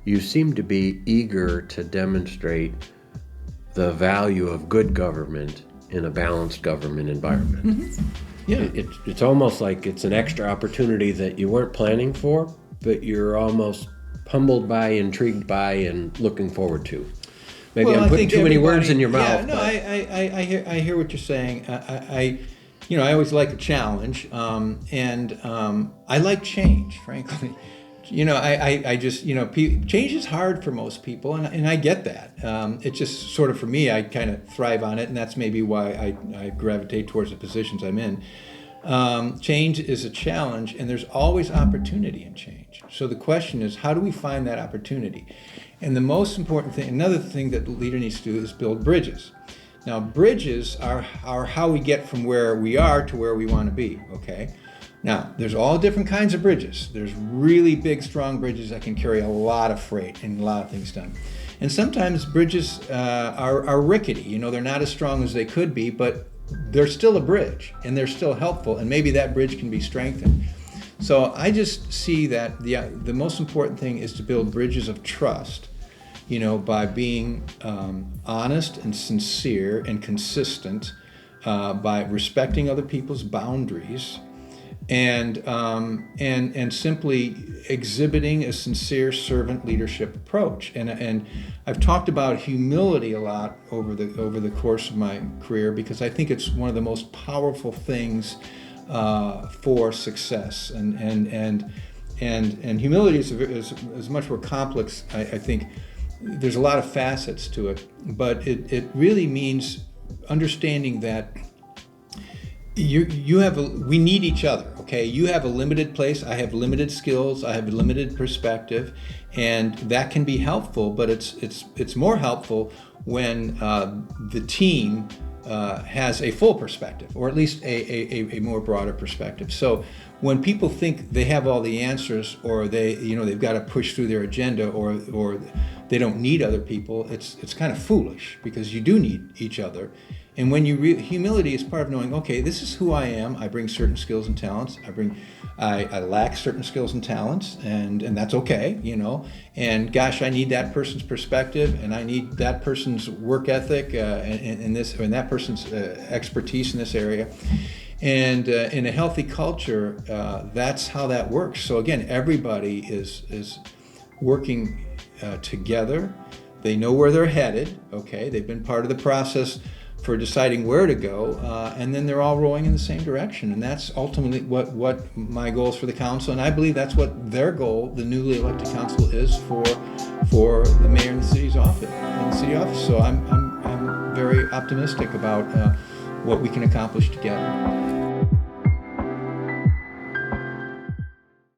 you seem to be eager to demonstrate the value of good government in a balanced government environment. Mm-hmm. Yeah. It's almost like it's an extra opportunity that you weren't planning for, but you're almost humbled by, intrigued by, and looking forward to. Maybe I'm putting too many words in your mouth. Yeah, no, I hear what you're saying. I always like a challenge, and I like change, frankly. I just, change is hard for most people, and I get that. It's just sort of, for me, I kind of thrive on it, and that's maybe why I gravitate towards the positions I'm in. Change is a challenge, and there's always opportunity in change. So the question is, how do we find that opportunity? And the most important thing, another thing that the leader needs to do is build bridges. Now, bridges are how we get from where we are to where we want to be, okay? Now, there's all different kinds of bridges. There's really big, strong bridges that can carry a lot of freight and a lot of things done. And sometimes bridges are rickety. They're not as strong as they could be, but they're still a bridge, and they're still helpful, and maybe that bridge can be strengthened. So I just see that the most important thing is to build bridges of trust, by being honest and sincere and consistent, by respecting other people's boundaries, and simply exhibiting a sincere servant leadership approach. And I've talked about humility a lot over the course of my career, because I think it's one of the most powerful things for success. And humility is much more complex. I think there's a lot of facets to it, but it really means understanding that we need each other, okay? You have a limited place, I have limited skills, I have a limited perspective, and that can be helpful, but it's more helpful when the team has a full perspective, or at least a more broader perspective. So when people think they have all the answers, or they've got to push through their agenda, or they don't need other people, it's kind of foolish, because you do need each other. And when humility is part of knowing, okay, this is who I am. I bring certain skills and talents. I lack certain skills and talents, and that's okay, And gosh, I need that person's perspective, and I need that person's work ethic, and that person's expertise in this area. And in a healthy culture, that's how that works. So again, everybody is working together. They know where they're headed. Okay, they've been part of the process for deciding where to go, and then they're all rowing in the same direction. And that's ultimately what my goal is for the council, and I believe that's what their goal, the newly elected council, is for the mayor and the city office. So I'm very optimistic about what we can accomplish together.